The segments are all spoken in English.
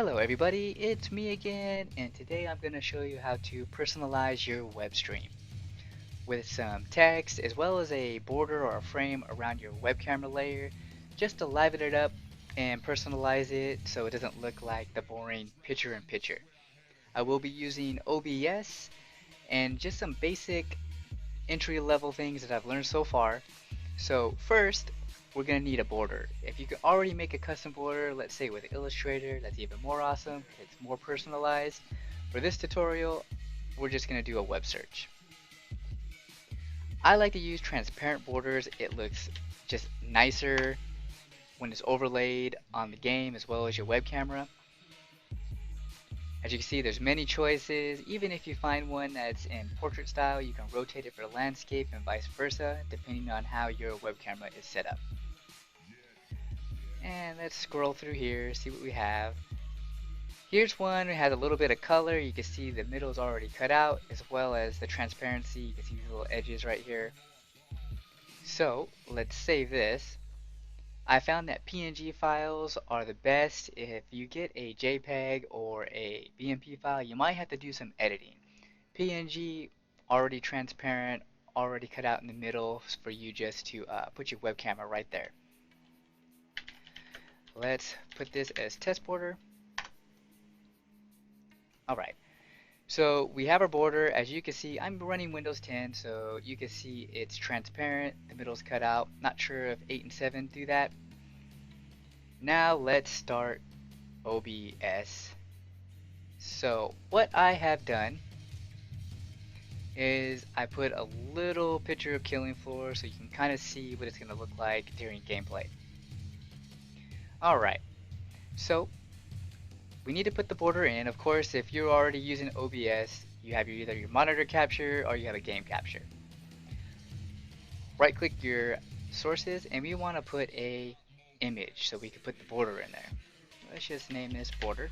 Hello everybody, it's me again, and today I'm going to show you how to personalize your web stream with some text as well as a border or a frame around your web camera layer just to liven it up and personalize it so it doesn't look like the boring picture-in-picture. I will be using OBS and just some basic entry-level things that I've learned so far. So first, we're going to need a border. If you can already make a custom border, let's say with Illustrator, that's even more awesome. It's more personalized. For this tutorial, we're just going to do a web search. I like to use transparent borders. It looks just nicer when it's overlaid on the game as well as your web camera. As you can see, there's many choices. Even if you find one that's in portrait style, you can rotate it for landscape and vice versa, depending on how your web camera is set up. And let's scroll through here, see what we have. Here's one that has a little bit of color. You can see the middle is already cut out, as well as the transparency. You can see these little edges right here. So let's save this. I found that PNG files are the best. If you get a JPEG or a BMP file, you might have to do some editing. PNG, already transparent, already cut out in the middle for you just to put your web camera right there. Let's put this as test border. Alright, so we have our border. As you can see, I'm running Windows 10, so you can see it's transparent, the middle's cut out. Not sure if 8 and 7 do that. Now let's start OBS. So what I have done is I put a little picture of Killing Floor so you can kind of see what it's going to look like during gameplay. Alright, so we need to put the border in. Of course, if you're already using OBS, you have either your monitor capture or you have a game capture. Right click your sources and we want to put a image so we can put the border in there. Let's just name this border.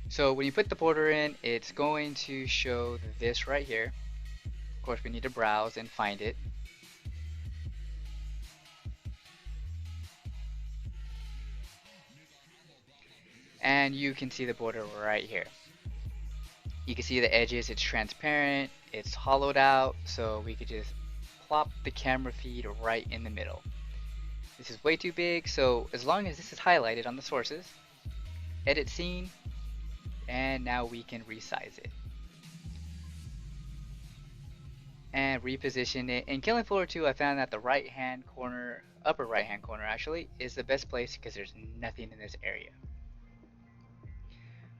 So when you put the border in, it's going to show this right here. Of course, we need to browse and find it. And you can see the border right here. You can see the edges, it's transparent, it's hollowed out, so we could just plop the camera feed right in the middle. This is way too big, so as long as this is highlighted on the sources, edit scene, and now we can resize it. And reposition it. In Killing Floor 2, I found that the right hand corner, upper right hand corner actually, is the best place because there's nothing in this area.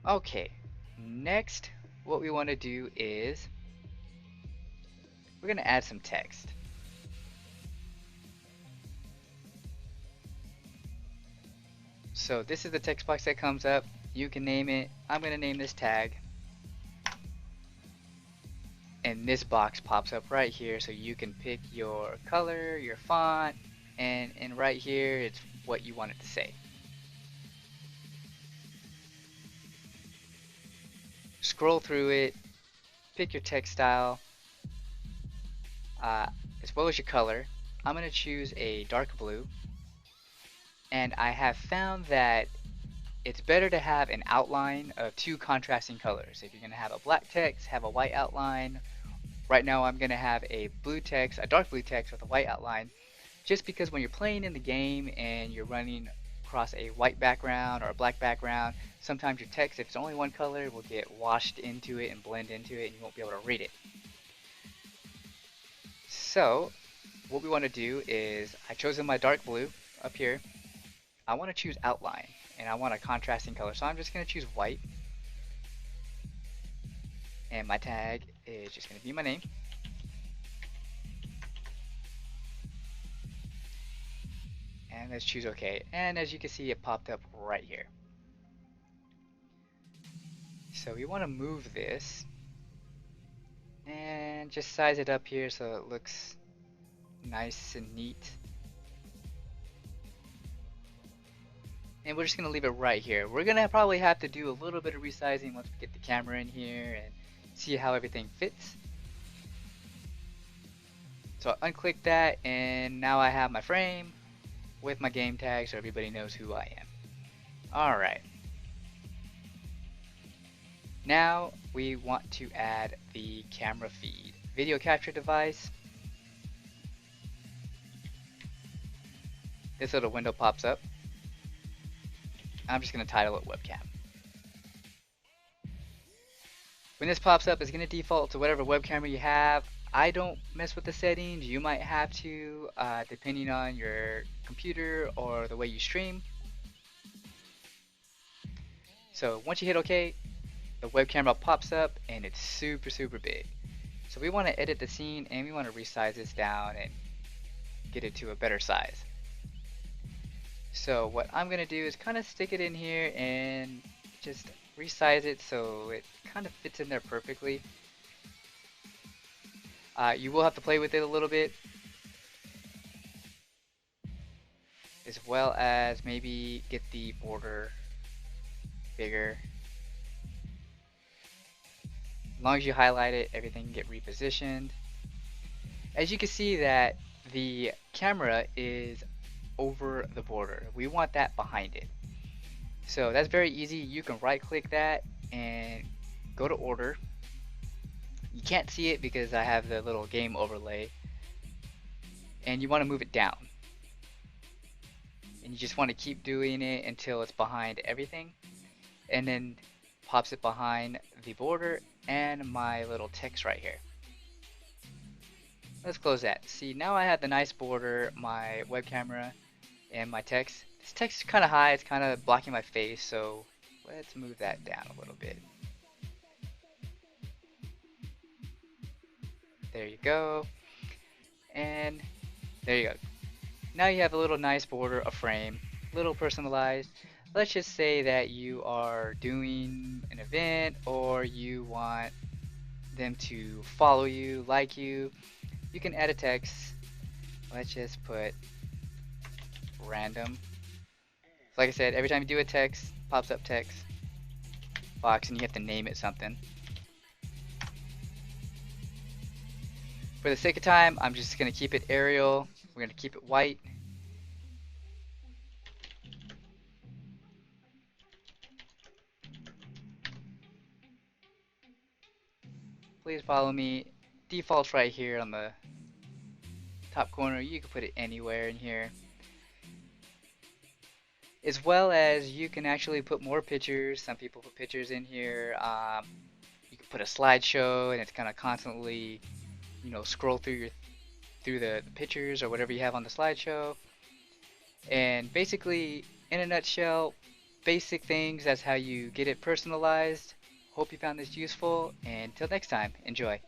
Okay, next what we want to do is we're going to add some text. So this is the text box that comes up. You can name it. I'm going to name this tag. And this box pops up right here so you can pick your color, your font, and right here it's what you want it to say. Scroll through it, pick your text style, as well as your color. I'm going to choose a dark blue, and I have found that it's better to have an outline of two contrasting colors. If you're going to have a black text, have a white outline. Right now I'm going to have a blue text, a dark blue text with a white outline, just because when you're playing in the game and you're running across a white background or a black background, sometimes your text, if it's only one color, will get washed into it and blend into it and you won't be able to read it. So what we want to do is, I've chosen my dark blue up here. I want to choose outline and I want a contrasting color, so I'm just going to choose white. And my tag is just going to be my name. And let's choose OK. And as you can see, it popped up right here. So we want to move this and just size it up here so it looks nice and neat. And we're just going to leave it right here. We're going to probably have to do a little bit of resizing once we get the camera in here and see how everything fits. So I unclick that, and now I have my frame with my game tag so everybody knows who I am. Alright, now we want to add the camera feed. Video capture device. This little window pops up. I'm just going to title it webcam. When this pops up, it's going to default to whatever web camera you have. I don't mess with the settings. You might have to, depending on your computer or the way you stream. So once you hit OK, the web camera pops up and it's super big. So we want to edit the scene and we want to resize this down and get it to a better size. So what I'm going to do is kind of stick it in here and just resize it so it kind of fits in there perfectly. You will have to play with it a little bit, as well as maybe get the border bigger. As long as you highlight it, everything can get repositioned. As you can see that the camera is over the border. We want that behind it. So that's very easy. You can right click that and go to order. You can't see it because I have the little game overlay, and you want to move it down, and you just want to keep doing it until it's behind everything, and then pops it behind the border and my little text right here. Let's close that. See, now I have the nice border, my web camera, and my text. This text is kind of high, it's kind of blocking my face, so let's move that down a little bit. There you go. And there you go. Now you have a little nice border, a frame, a little personalized. Let's just say that you are doing an event or you want them to follow you, like you. You can add a text. Let's just put random. Like I said, every time you do a text, pops up text box and you have to name it something. For the sake of time, I'm just going to keep it Arial. We're going to keep it white. Please follow me. Default's right here on the top corner. You can put it anywhere in here. As well as you can actually put more pictures. Some people put pictures in here. You can put a slideshow and it's kind of constantly, scroll through the pictures or whatever you have on the slideshow. And basically, in a nutshell, basic things, that's how you get it personalized. Hope you found this useful, and until next time, enjoy.